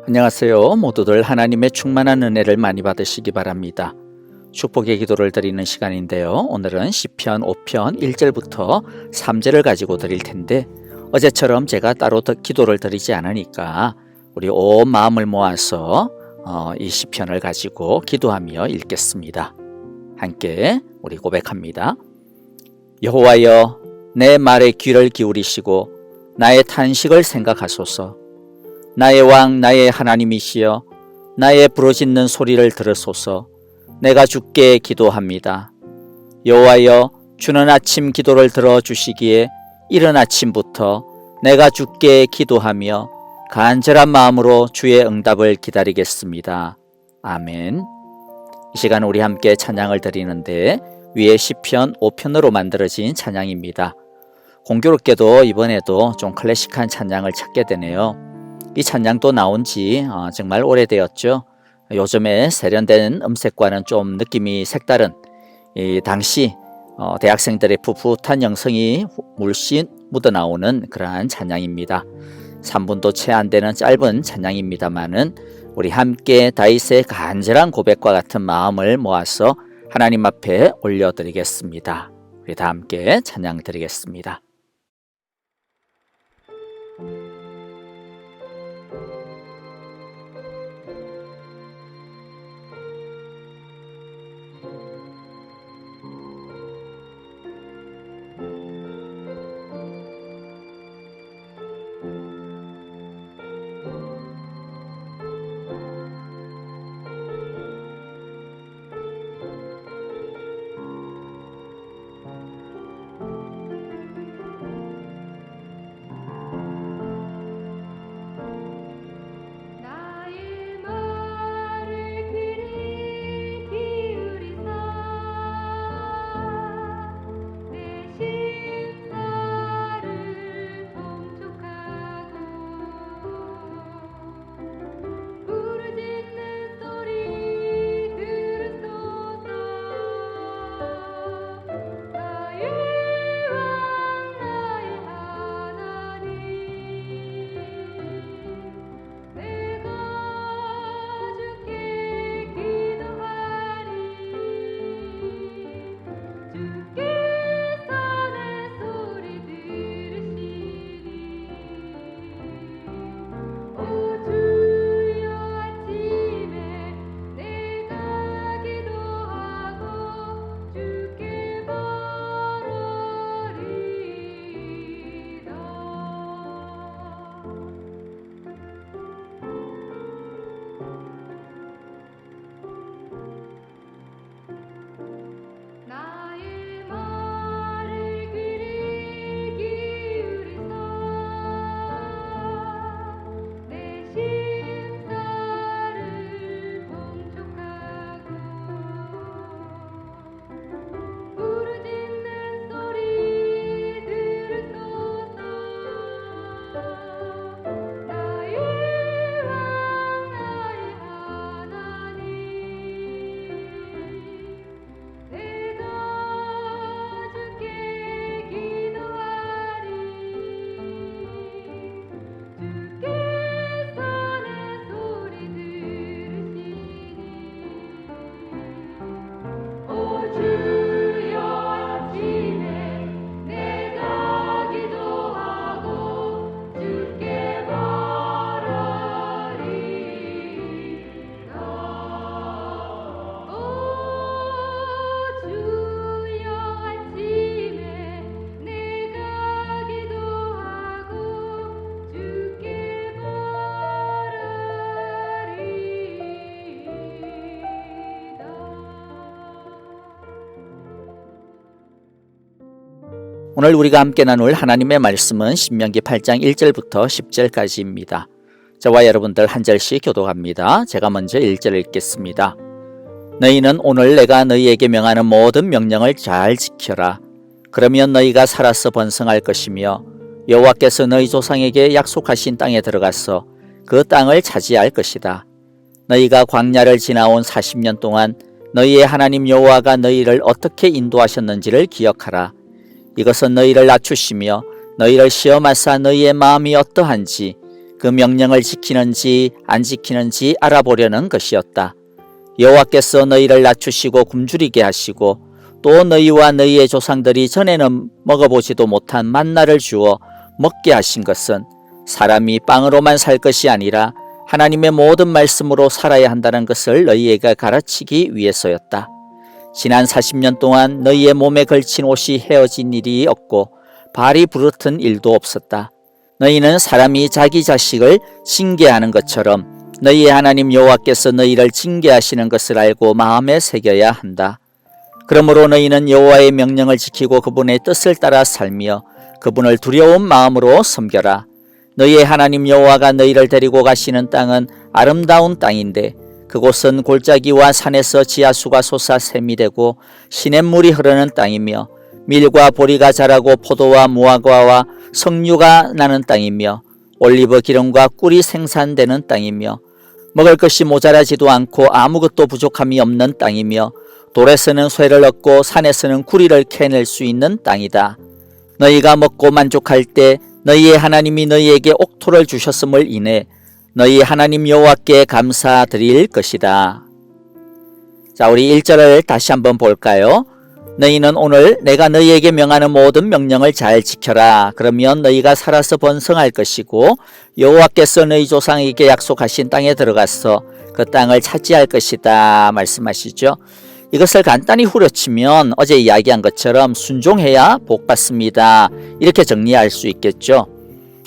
안녕하세요. 모두들 하나님의 충만한 은혜를 많이 받으시기 바랍니다. 축복의 기도를 드리는 시간인데요. 오늘은 시편 5편 1절부터 3절을 가지고 드릴 텐데 어제처럼 제가 따로 기도를 드리지 않으니까 우리 온 마음을 모아서 이 시편을 가지고 기도하며 읽겠습니다. 함께 우리 고백합니다. 여호와여, 내 말에 귀를 기울이시고 나의 탄식을 생각하소서. 나의 왕, 나의 하나님이시여, 나의 부르짖는 소리를 들으소서. 내가 주께 기도합니다. 여호와여, 주는 아침 기도를 들어주시기에 이른 아침부터 내가 주께 기도하며 간절한 마음으로 주의 응답을 기다리겠습니다. 아멘. 이 시간 우리 함께 찬양을 드리는데 위에 시편 5편으로 만들어진 찬양입니다. 공교롭게도 이번에도 좀 클래식한 찬양을 찾게 되네요. 이 찬양도 나온 지 정말 오래되었죠. 요즘에 세련된 음색과는 좀 느낌이 색다른 당시 대학생들의 풋풋한 영성이 물씬 묻어나오는 그러한 찬양입니다. 3분도 채 안 되는 짧은 찬양입니다만은 우리 함께 다윗의 간절한 고백과 같은 마음을 모아서 하나님 앞에 올려드리겠습니다. 우리 다 함께 찬양 드리겠습니다. 오늘 우리가 함께 나눌 하나님의 말씀은 신명기 8장 1절부터 10절까지입니다. 저와 여러분들 한 절씩 교독합니다. 제가 먼저 1절을 읽겠습니다. 너희는 오늘 내가 너희에게 명하는 모든 명령을 잘 지켜라. 그러면 너희가 살아서 번성할 것이며 여호와께서 너희 조상에게 약속하신 땅에 들어가서 그 땅을 차지할 것이다. 너희가 광야를 지나온 40년 동안 너희의 하나님 여호와가 너희를 어떻게 인도하셨는지를 기억하라. 이것은 너희를 낮추시며 너희를 시험하사 너희의 마음이 어떠한지 그 명령을 지키는지 안 지키는지 알아보려는 것이었다. 여호와께서 너희를 낮추시고 굶주리게 하시고 또 너희와 너희의 조상들이 전에는 먹어보지도 못한 만나를 주어 먹게 하신 것은 사람이 빵으로만 살 것이 아니라 하나님의 모든 말씀으로 살아야 한다는 것을 너희에게 가르치기 위해서였다. 지난 40년 동안 너희의 몸에 걸친 옷이 헤어진 일이 없고 발이 부르튼 일도 없었다. 너희는 사람이 자기 자식을 징계하는 것처럼 너희의 하나님 여호와께서 너희를 징계하시는 것을 알고 마음에 새겨야 한다. 그러므로 너희는 여호와의 명령을 지키고 그분의 뜻을 따라 살며 그분을 두려운 마음으로 섬겨라. 너희의 하나님 여호와가 너희를 데리고 가시는 땅은 아름다운 땅인데 그곳은 골짜기와 산에서 지하수가 솟아 샘이 되고 시냇물이 흐르는 땅이며 밀과 보리가 자라고 포도와 무화과와 석류가 나는 땅이며 올리브 기름과 꿀이 생산되는 땅이며 먹을 것이 모자라지도 않고 아무것도 부족함이 없는 땅이며 돌에서는 쇠를 얻고 산에서는 구리를 캐낼 수 있는 땅이다. 너희가 먹고 만족할 때 너희의 하나님이 너희에게 옥토를 주셨음을 인해 너희 하나님 여호와께 감사드릴 것이다. 자, 우리 1절을 다시 한번 볼까요? 너희는 오늘 내가 너희에게 명하는 모든 명령을 잘 지켜라. 그러면 너희가 살아서 번성할 것이고 여호와께서 너희 조상에게 약속하신 땅에 들어가서 그 땅을 차지할 것이다 말씀하시죠. 이것을 간단히 후려치면 어제 이야기한 것처럼 순종해야 복 받습니다. 이렇게 정리할 수 있겠죠.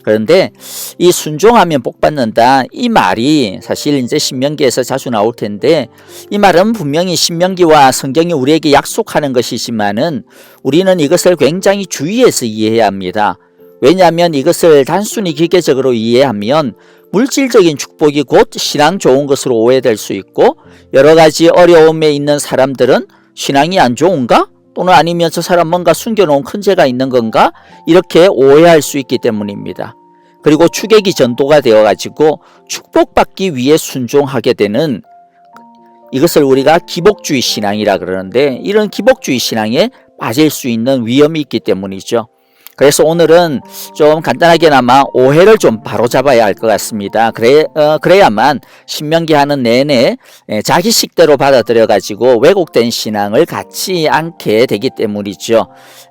그런데 이 순종하면 복 받는다 이 말이 사실 이제 신명기에서 자주 나올 텐데 이 말은 분명히 신명기와 성경이 우리에게 약속하는 것이지만은 우리는 이것을 굉장히 주의해서 이해해야 합니다. 왜냐하면 이것을 단순히 기계적으로 이해하면 물질적인 축복이 곧 신앙 좋은 것으로 오해될 수 있고 여러 가지 어려움에 있는 사람들은 신앙이 안 좋은가? 또는 아니면 저 사람 뭔가 숨겨놓은 큰 죄가 있는 건가? 이렇게 오해할 수 있기 때문입니다. 그리고 추계기 전도가 되어가지고 축복받기 위해 순종하게 되는 이것을 우리가 기복주의 신앙이라 그러는데 이런 기복주의 신앙에 빠질 수 있는 위험이 있기 때문이죠. 그래서 오늘은 좀 간단하게나마 오해를 좀 바로잡아야 할 것 같습니다. 그래야만 신명기 하는 내내 자기 식대로 받아들여가지고 왜곡된 신앙을 갖지 않게 되기 때문이죠.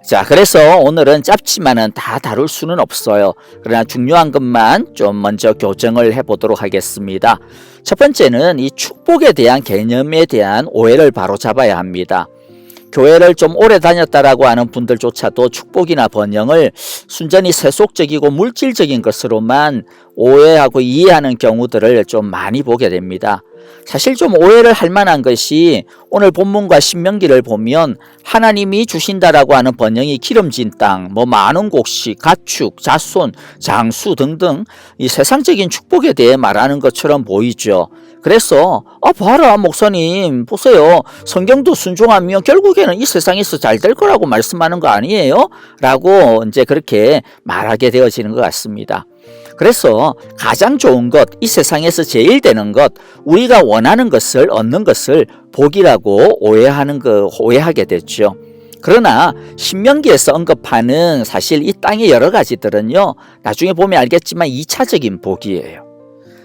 자, 그래서 오늘은 짧지만은 다 다룰 수는 없어요. 그러나 중요한 것만 좀 먼저 교정을 해보도록 하겠습니다. 첫 번째는 이 축복에 대한 개념에 대한 오해를 바로잡아야 합니다. 교회를 좀 오래 다녔다라고 하는 분들조차도 축복이나 번영을 순전히 세속적이고 물질적인 것으로만 오해하고 이해하는 경우들을 좀 많이 보게 됩니다. 사실 좀 오해를 할 만한 것이 오늘 본문과 신명기를 보면 하나님이 주신다라고 하는 번영이 기름진 땅, 많은 곡식, 가축, 자손, 장수 등등 이 세상적인 축복에 대해 말하는 것처럼 보이죠. 그래서 봐라 목사님 보세요. 성경도 순종하면 결국에는 이 세상에서 잘 될 거라고 말씀하는 거 아니에요? 라고 이제 그렇게 말하게 되어지는 것 같습니다. 그래서 가장 좋은 것, 이 세상에서 제일 되는 것, 우리가 원하는 것을 얻는 것을 복이라고 오해하게 됐죠. 그러나 신명기에서 언급하는 사실 이 땅의 여러 가지들은요, 나중에 보면 알겠지만 2차적인 복이에요.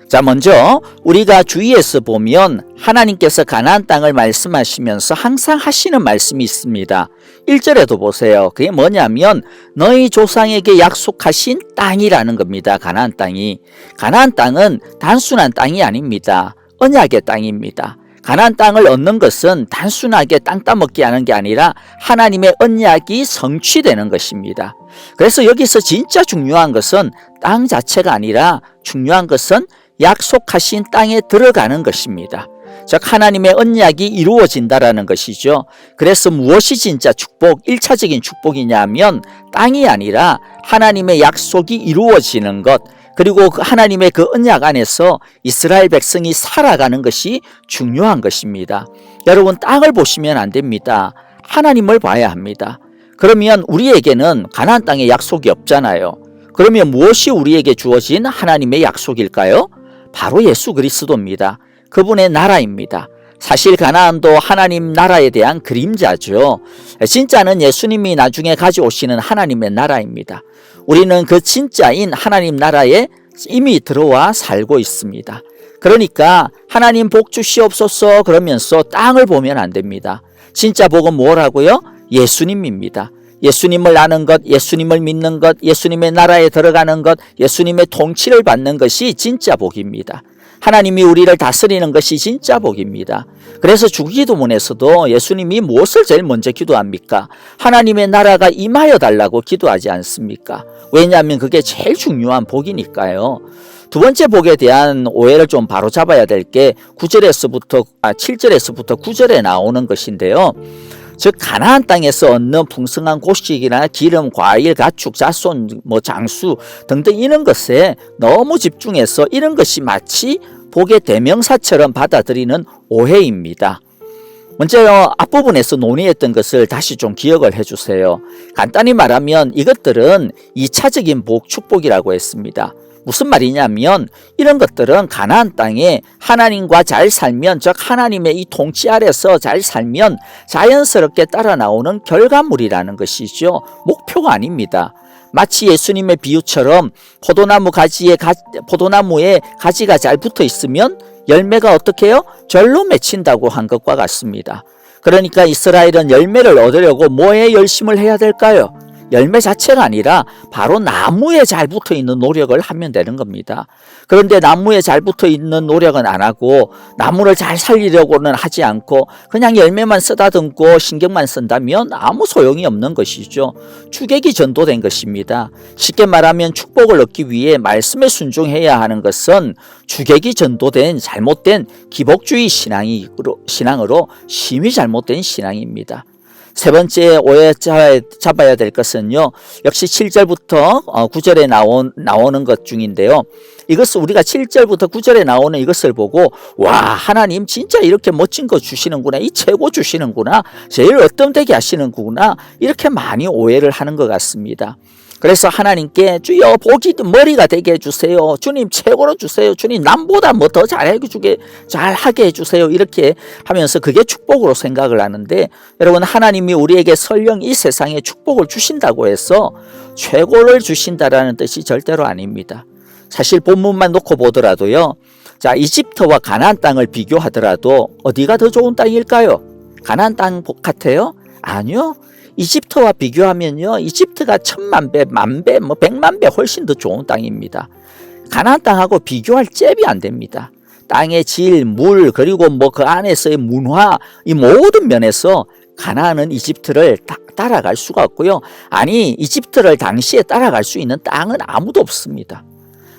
자, 먼저 우리가 주위에서 보면 하나님께서 가나안 땅을 말씀하시면서 항상 하시는 말씀이 있습니다. 1절에도 보세요. 그게 뭐냐면 너희 조상에게 약속하신 땅이라는 겁니다. 가나안 땅이. 가나안 땅은 단순한 땅이 아닙니다. 언약의 땅입니다. 가나안 땅을 얻는 것은 단순하게 땅 따먹기 하는 게 아니라 하나님의 언약이 성취되는 것입니다. 그래서 여기서 진짜 중요한 것은 땅 자체가 아니라 중요한 것은 약속하신 땅에 들어가는 것입니다. 즉 하나님의 언약이 이루어진다라는 것이죠. 그래서 무엇이 진짜 축복, 1차적인 축복이냐 하면 땅이 아니라 하나님의 약속이 이루어지는 것, 그리고 하나님의 그 언약 안에서 이스라엘 백성이 살아가는 것이 중요한 것입니다. 여러분, 땅을 보시면 안 됩니다. 하나님을 봐야 합니다. 그러면 우리에게는 가나안 땅에 약속이 없잖아요. 그러면 무엇이 우리에게 주어진 하나님의 약속일까요? 바로 예수 그리스도입니다. 그분의 나라입니다. 사실 가나안도 하나님 나라에 대한 그림자죠. 진짜는 예수님이 나중에 가져오시는 하나님의 나라입니다. 우리는 그 진짜인 하나님 나라의 이미 들어와 살고 있습니다. 그러니까 하나님 복 주시옵소서 그러면서 땅을 보면 안 됩니다. 진짜 복은 뭐라고요? 예수님입니다. 예수님을 아는 것, 예수님을 믿는 것, 예수님의 나라에 들어가는 것, 예수님의 통치를 받는 것이 진짜 복입니다. 하나님이 우리를 다스리는 것이 진짜 복입니다. 그래서 주기도문에서도 예수님이 무엇을 제일 먼저 기도합니까? 하나님의 나라가 임하여 달라고 기도하지 않습니까? 왜냐하면 그게 제일 중요한 복이니까요. 두 번째 복에 대한 오해를 좀 바로잡아야 될 게 7절에서부터 9절에 나오는 것인데요. 즉 가나안 땅에서 얻는 풍성한 곡식이나 기름, 과일, 가축, 자손, 장수 등등 이런 것에 너무 집중해서 이런 것이 마치 복의 대명사처럼 받아들이는 오해입니다. 먼저 앞부분에서 논의했던 것을 다시 좀 기억을 해주세요. 간단히 말하면 이것들은 2차적인 복, 축복이라고 했습니다. 무슨 말이냐면 이런 것들은 가나안 땅에 하나님과 잘 살면, 즉 하나님의 이 통치 아래서 잘 살면 자연스럽게 따라 나오는 결과물이라는 것이죠. 목표가 아닙니다. 마치 예수님의 비유처럼 포도나무에 가지가 잘 붙어 있으면 열매가 어떻게 해요? 절로 맺힌다고 한 것과 같습니다. 그러니까 이스라엘은 열매를 얻으려고 뭐에 열심을 해야 될까요? 열매 자체가 아니라 바로 나무에 잘 붙어 있는 노력을 하면 되는 겁니다. 그런데 나무에 잘 붙어 있는 노력은 안 하고 나무를 잘 살리려고는 하지 않고 그냥 열매만 쓰다듬고 신경만 쓴다면 아무 소용이 없는 것이죠. 주객이 전도된 것입니다. 쉽게 말하면 축복을 얻기 위해 말씀에 순종해야 하는 것은 주객이 전도된 잘못된 기복주의 신앙으로 심히 잘못된 신앙입니다. 세 번째 오해 잡아야 될 것은요. 역시 7절부터 9절에 나오는 것 중인데요. 이것을 우리가 7절부터 9절에 나오는 이것을 보고 와, 하나님 진짜 이렇게 멋진 거 주시는구나. 이 최고 주시는구나. 제일 어뜸되게 하시는구나. 이렇게 많이 오해를 하는 것 같습니다. 그래서 하나님께 주여 복이 머리가 되게 해주세요. 주님 최고로 주세요. 주님 남보다 뭐 더 잘하게 해주세요. 이렇게 하면서 그게 축복으로 생각을 하는데 여러분 하나님이 우리에게 설령 이 세상에 축복을 주신다고 해서 최고를 주신다라는 뜻이 절대로 아닙니다. 사실 본문만 놓고 보더라도요. 자, 이집트와 가나안 땅을 비교하더라도 어디가 더 좋은 땅일까요? 가나안 땅 같아요? 아니요. 이집트와 비교하면요. 이집트가 10,000배, 10,000배, 1,000,000배 훨씬 더 좋은 땅입니다. 가나안 땅하고 비교할 잽이 안 됩니다. 땅의 질, 물, 그리고 그 안에서의 문화, 이 모든 면에서 가나안은 이집트를 따라갈 수가 없고요. 아니, 이집트를 당시에 따라갈 수 있는 땅은 아무도 없습니다.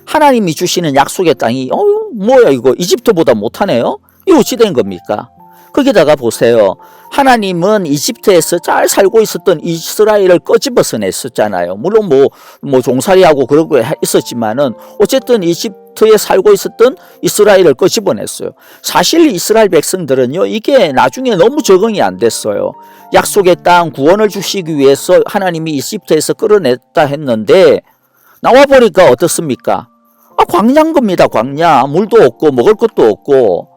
하나님이 주시는 약속의 땅이 뭐야 이거 이집트보다 못하네요? 이거 어찌 된 겁니까? 거기다가 보세요. 하나님은 이집트에서 잘 살고 있었던 이스라엘을 꺼집어서 냈었잖아요. 물론 종살이하고 그러고 있었지만은 어쨌든 이집트에 살고 있었던 이스라엘을 꺼집어냈어요. 사실 이스라엘 백성들은요, 이게 나중에 너무 적응이 안 됐어요. 약속의 땅 구원을 주시기 위해서 하나님이 이집트에서 끌어냈다 했는데 나와 보니까 어떻습니까? 광야인 겁니다. 광야. 물도 없고 먹을 것도 없고.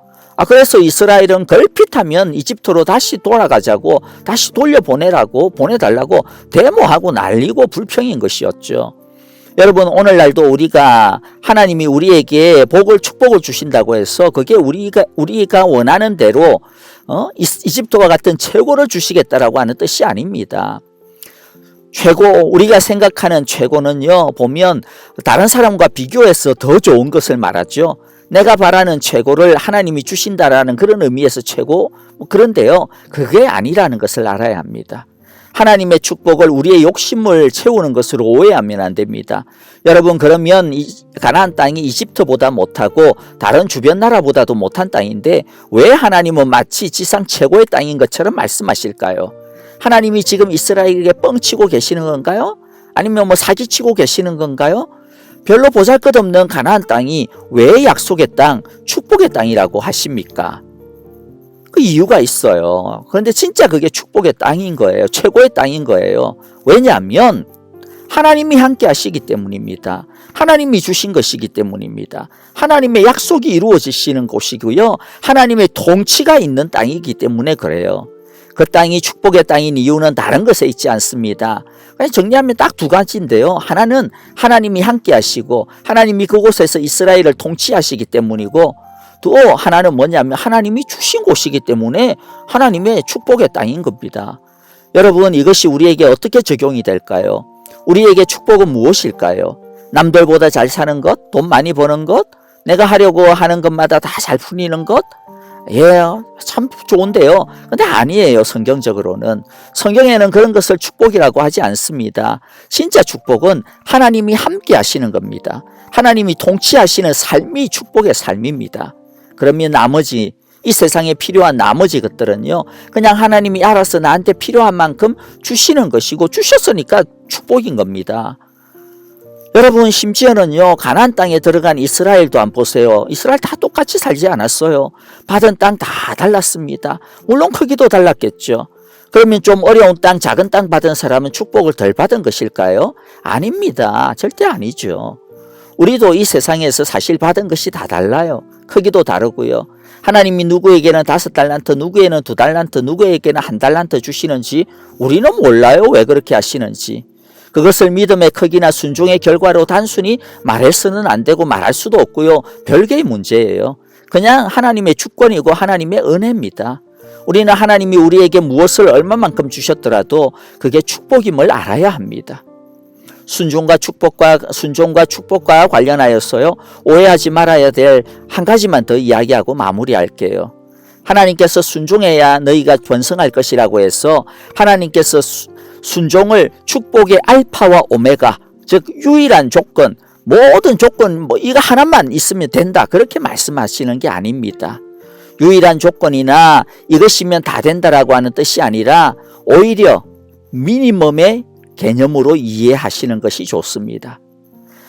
그래서 이스라엘은 걸핏하면 이집트로 다시 돌아가자고, 다시 보내달라고 데모하고 난리고 불평인 것이었죠. 여러분, 오늘날도 우리가 하나님이 우리에게 축복을 주신다고 해서 그게 우리가 원하는 대로 이집트와 같은 최고를 주시겠다라고 하는 뜻이 아닙니다. 우리가 생각하는 최고는요, 보면 다른 사람과 비교해서 더 좋은 것을 말하죠. 내가 바라는 최고를 하나님이 주신다라는 그런 의미에서 최고, 그런데요, 그게 아니라는 것을 알아야 합니다. 하나님의 축복을 우리의 욕심을 채우는 것으로 오해하면 안 됩니다. 여러분, 그러면 가나안 땅이 이집트보다 못하고 다른 주변 나라보다도 못한 땅인데 왜 하나님은 마치 지상 최고의 땅인 것처럼 말씀하실까요? 하나님이 지금 이스라엘에게 뻥치고 계시는 건가요? 아니면 사기치고 계시는 건가요? 별로 보잘것없는 가나안 땅이 왜 약속의 땅, 축복의 땅이라고 하십니까? 그 이유가 있어요. 그런데 진짜 그게 축복의 땅인 거예요. 최고의 땅인 거예요. 왜냐하면 하나님이 함께 하시기 때문입니다. 하나님이 주신 것이기 때문입니다. 하나님의 약속이 이루어지시는 곳이고요. 하나님의 통치가 있는 땅이기 때문에 그래요. 그 땅이 축복의 땅인 이유는 다른 것에 있지 않습니다. 정리하면 딱 두 가지인데요. 하나는 하나님이 함께 하시고 하나님이 그곳에서 이스라엘을 통치하시기 때문이고, 또 하나는 뭐냐면 하나님이 주신 곳이기 때문에 하나님의 축복의 땅인 겁니다. 여러분, 이것이 우리에게 어떻게 적용이 될까요? 우리에게 축복은 무엇일까요? 남들보다 잘 사는 것, 돈 많이 버는 것, 내가 하려고 하는 것마다 다 잘 풀리는 것? 예, 참 좋은데요. 근데 아니에요. 성경적으로는. 성경에는 그런 것을 축복이라고 하지 않습니다. 진짜 축복은 하나님이 함께 하시는 겁니다. 하나님이 통치하시는 삶이 축복의 삶입니다. 그러면 나머지, 이 세상에 필요한 나머지 것들은요, 그냥 하나님이 알아서 나한테 필요한 만큼 주시는 것이고, 주셨으니까 축복인 겁니다. 여러분, 심지어는요, 가나안 땅에 들어간 이스라엘도 안 보세요. 이스라엘 다 똑같이 살지 않았어요. 받은 땅 다 달랐습니다. 물론 크기도 달랐겠죠. 그러면 좀 어려운 땅, 작은 땅 받은 사람은 축복을 덜 받은 것일까요? 아닙니다. 절대 아니죠. 우리도 이 세상에서 사실 받은 것이 다 달라요. 크기도 다르고요. 하나님이 누구에게는 5달란트, 누구에게는 2달란트, 누구에게는 1달란트 주시는지 우리는 몰라요. 왜 그렇게 하시는지. 그것을 믿음의 크기나 순종의 결과로 단순히 말해서는 안 되고 말할 수도 없고요. 별개의 문제예요. 그냥 하나님의 주권이고 하나님의 은혜입니다. 우리는 하나님이 우리에게 무엇을 얼마만큼 주셨더라도 그게 축복임을 알아야 합니다. 순종과 축복과 관련하여서요, 오해하지 말아야 될 한 가지만 더 이야기하고 마무리할게요. 하나님께서 순종해야 너희가 번성할 것이라고 해서 하나님께서 순종을 축복의 알파와 오메가, 즉 유일한 조건, 모든 조건 이거 하나만 있으면 된다, 그렇게 말씀하시는 게 아닙니다. 유일한 조건이나 이것이면 다 된다라고 하는 뜻이 아니라 오히려 미니멈의 개념으로 이해하시는 것이 좋습니다.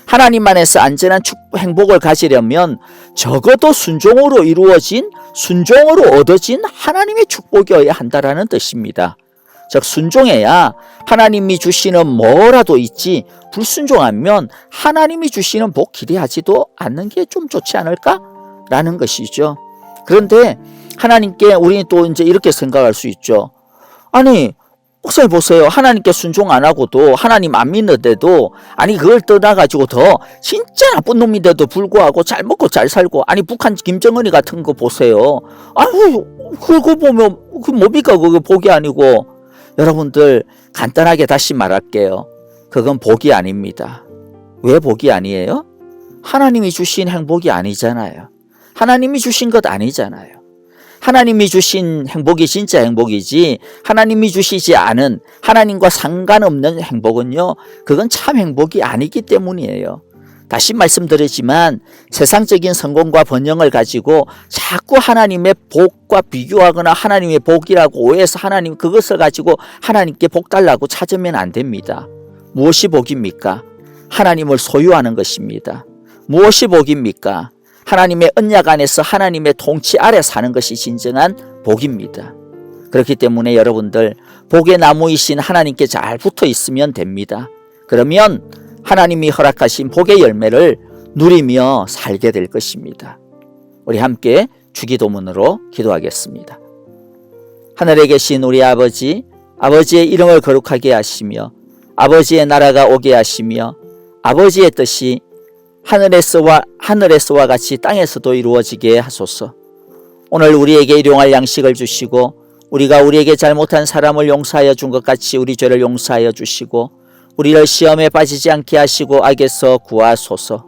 하나님 안에서 안전한 행복을 가지려면 적어도 순종으로 이루어진, 순종으로 얻어진 하나님의 축복이어야 한다라는 뜻입니다. 즉 순종해야 하나님이 주시는 뭐라도 있지, 불순종하면 하나님이 주시는 복 기대하지도 않는 게 좀 좋지 않을까라는 것이죠. 그런데 하나님께 우리는 또 이제 이렇게 생각할 수 있죠. 아니, 목사님 보세요. 하나님께 순종 안 하고도, 하나님 안 믿는데도, 아니 그걸 떠나가지고 더 진짜 나쁜 놈인데도 불구하고 잘 먹고 잘 살고, 아니 북한 김정은이 같은 거 보세요. 아유, 그거 보면 그 뭡니까? 그거 복이 아니고. 여러분들, 간단하게 다시 말할게요. 그건 복이 아닙니다. 왜 복이 아니에요? 하나님이 주신 행복이 아니잖아요. 하나님이 주신 것 아니잖아요. 하나님이 주신 행복이 진짜 행복이지, 하나님이 주시지 않은, 하나님과 상관없는 행복은요, 그건 참 행복이 아니기 때문이에요. 다시 말씀드리지만 세상적인 성공과 번영을 가지고 자꾸 하나님의 복과 비교하거나 하나님의 복이라고 오해해서 하나님 그것을 가지고 하나님께 복 달라고 찾으면 안 됩니다. 무엇이 복입니까? 하나님을 소유하는 것입니다. 무엇이 복입니까? 하나님의 언약 안에서 하나님의 통치 아래 사는 것이 진정한 복입니다. 그렇기 때문에 여러분들, 복의 나무이신 하나님께 잘 붙어 있으면 됩니다. 그러면 하나님이 허락하신 복의 열매를 누리며 살게 될 것입니다. 우리 함께 주기도문으로 기도하겠습니다. 하늘에 계신 우리 아버지, 아버지의 이름을 거룩하게 하시며 아버지의 나라가 오게 하시며 아버지의 뜻이 하늘에서와 같이 땅에서도 이루어지게 하소서. 오늘 우리에게 일용할 양식을 주시고 우리가 우리에게 잘못한 사람을 용서하여 준 것 같이 우리 죄를 용서하여 주시고 우리를 시험에 빠지지 않게 하시고 악에서 구하소서.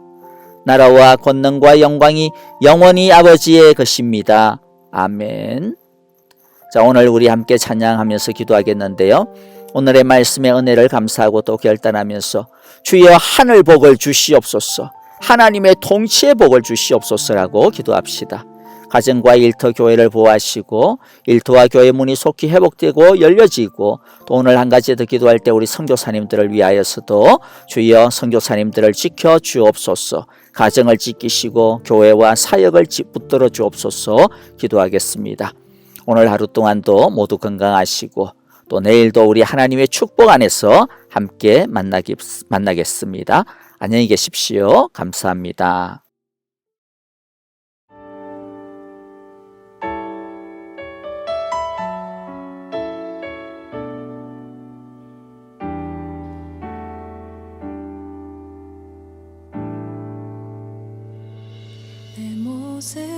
나라와 권능과 영광이 영원히 아버지의 것입니다. 아멘. 자, 오늘 우리 함께 찬양하면서 기도하겠는데요. 오늘의 말씀의 은혜를 감사하고 또 결단하면서 주여 하늘 복을 주시옵소서, 하나님의 통치의 복을 주시옵소서라고 기도합시다. 가정과 일터 교회를 보호하시고 일터와 교회 문이 속히 회복되고 열려지고, 또 오늘 한 가지 더 기도할 때 우리 선교사님들을 위하여서도 주여 선교사님들을 지켜 주옵소서, 가정을 지키시고 교회와 사역을 붙들어 주옵소서 기도하겠습니다. 오늘 하루 동안도 모두 건강하시고 또 내일도 우리 하나님의 축복 안에서 함께 만나겠습니다. 안녕히 계십시오. 감사합니다. 곳에